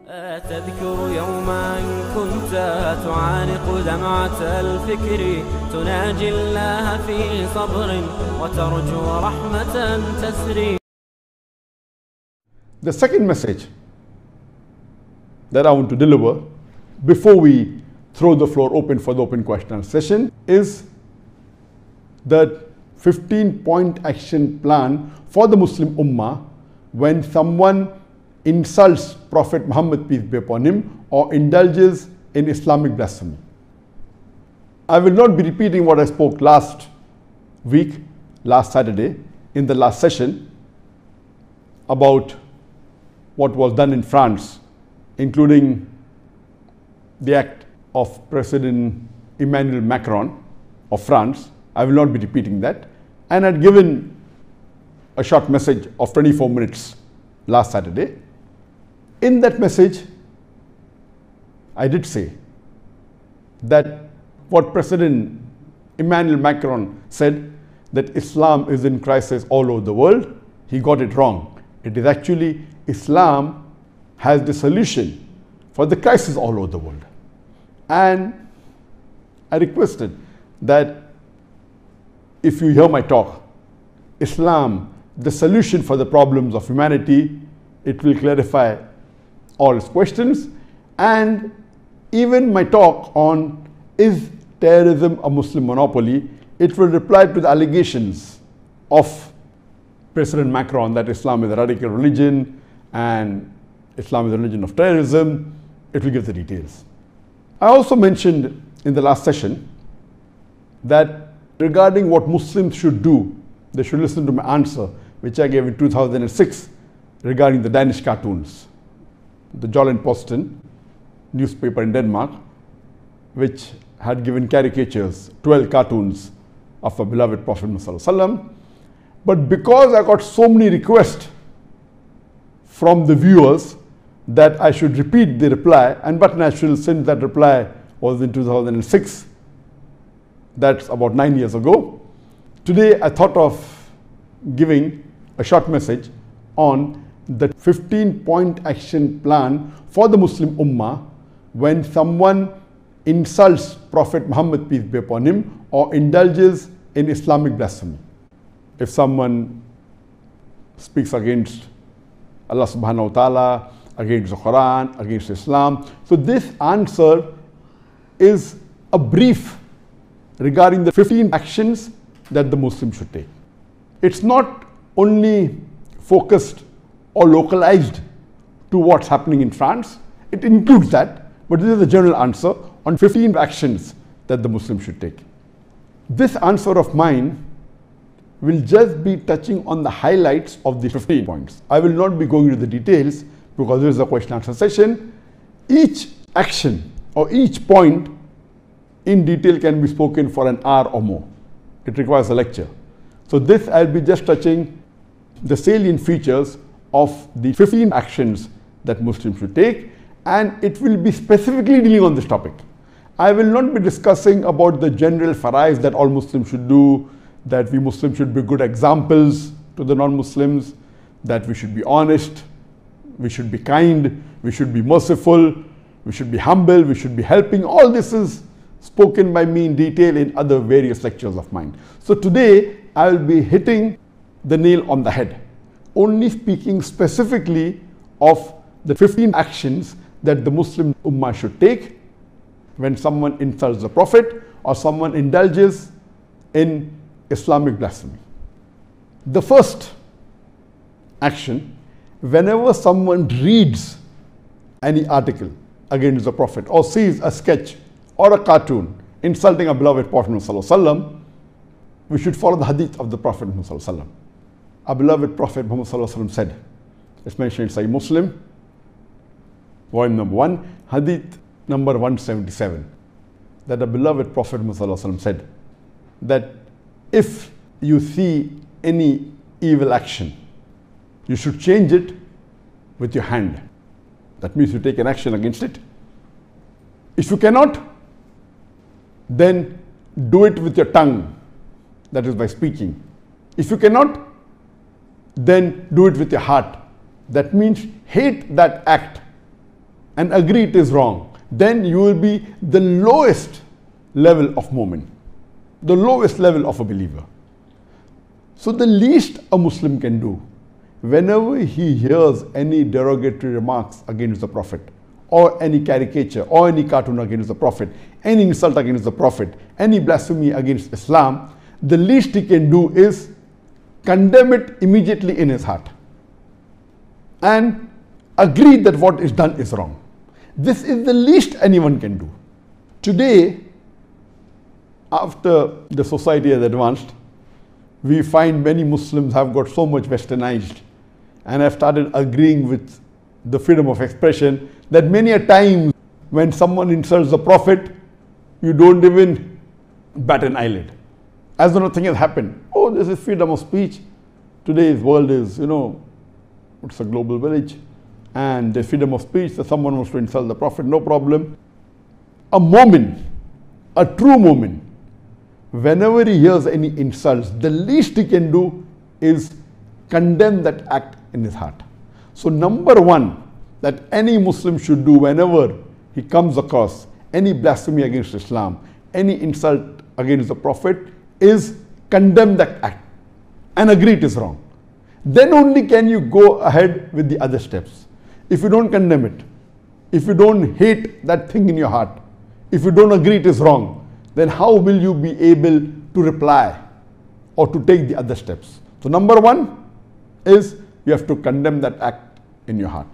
تذكر يوما كنت تعانق دمعة الفكر تناجي الله في صبر وترجو رحمة تسري. The second message that I want to deliver before we throw the floor open for the open question session is the 15-point action plan for the Muslim Ummah when someone insults Prophet Muhammad, peace be upon him, or indulges in Islamic blasphemy. I will not be repeating what I spoke last week, last Saturday, in the last session about what was done in France, including the act of President Emmanuel Macron of France. I will not be repeating that. And I had given a short message of 24 minutes last Saturday. In that message, I did say that what President Emmanuel Macron said, that Islam is in crisis all over the world, he got it wrong. It is actually Islam has the solution for the crisis all over the world. And I requested that if you hear my talk, Islam, the solution for the problems of humanity, it will clarify all its questions. And even my talk on is terrorism a Muslim monopoly, it will reply to the allegations of President Macron that Islam is a radical religion and Islam is a religion of terrorism. It will give the details. I also mentioned in the last session that regarding what Muslims should do, they should listen to my answer, which I gave in 2006 regarding the Danish cartoons. The Jyllands-Posten newspaper in Denmark, which had given caricatures, 12 cartoons of a beloved Prophet Muhammad. But because I got so many requests from the viewers that I should repeat the reply, and but natural, since that reply was in 2006, that's about 9 years ago. Today I thought of giving a short message on the 15-point action plan for the Muslim Ummah when someone insults Prophet Muhammad, peace be upon him, or indulges in Islamic blasphemy. If someone speaks against Allah subhanahu wa ta'ala, against the Quran, against Islam. So this answer is a brief regarding the 15 actions that the Muslims should take. It's not only focused or localized to what's happening in France. It includes that, but this is the general answer on 15 actions that the Muslims should take. This answer of mine will just be touching on the highlights of the 15 points. I will not be going into the details because this is a question answer session. Each action or each point in detail can be spoken for an hour or more. It requires a lecture. So this I'll be just touching the salient features of the 15 actions that Muslims should take, and it will be specifically dealing on this topic. I will not be discussing about the general farais that all Muslims should do, that we Muslims should be good examples to the non-Muslims, that we should be honest, we should be kind, we should be merciful, we should be humble, we should be helping. All this is spoken by me in detail in other various lectures of mine. So today I will be hitting the nail on the head, only speaking specifically of the 15 actions that the Muslim Ummah should take when someone insults the Prophet or someone indulges in Islamic blasphemy. The first action, whenever someone reads any article against the Prophet or sees a sketch or a cartoon insulting a beloved Prophet Muhammad, we should follow the hadith of the Prophet Muhammad. Our beloved Prophet Muhammad said, it's mentioned in Sahih Muslim, volume number 1, hadith number 177, that the beloved Prophet Muhammad said that if you see any evil action, you should change it with your hand. That means you take an action against it. If you cannot, then do it with your tongue, that is by speaking. If you cannot, then do it with your heart. That means hate that act and agree it is wrong, then you will be the lowest level of mu'min, the lowest level of a believer. So the least a Muslim can do, whenever he hears any derogatory remarks against the Prophet, or any caricature, or any cartoon against the Prophet, any insult against the Prophet, any blasphemy against Islam, the least he can do is condemn it immediately in his heart and agree that what is done is wrong. This is the least anyone can do. Today, after the society has advanced, we find many Muslims have got so much westernized and have started agreeing with the freedom of expression that many a time when someone insults the Prophet, you don't even bat an eyelid, as though nothing has happened. Oh, this is freedom of speech. Today's world is, it's a global village, and the freedom of speech, that someone wants to insult the Prophet, no problem. A mu'min, a true mu'min, whenever he hears any insults, the least he can do is condemn that act in his heart. So number one that any Muslim should do whenever he comes across any blasphemy against Islam, any insult against the Prophet, is condemn that act and agree it is wrong. Then only can you go ahead with the other steps. If you don't condemn it, if you don't hate that thing in your heart, if you don't agree it is wrong, then how will you be able to reply or to take the other steps? So number one is you have to condemn that act in your heart.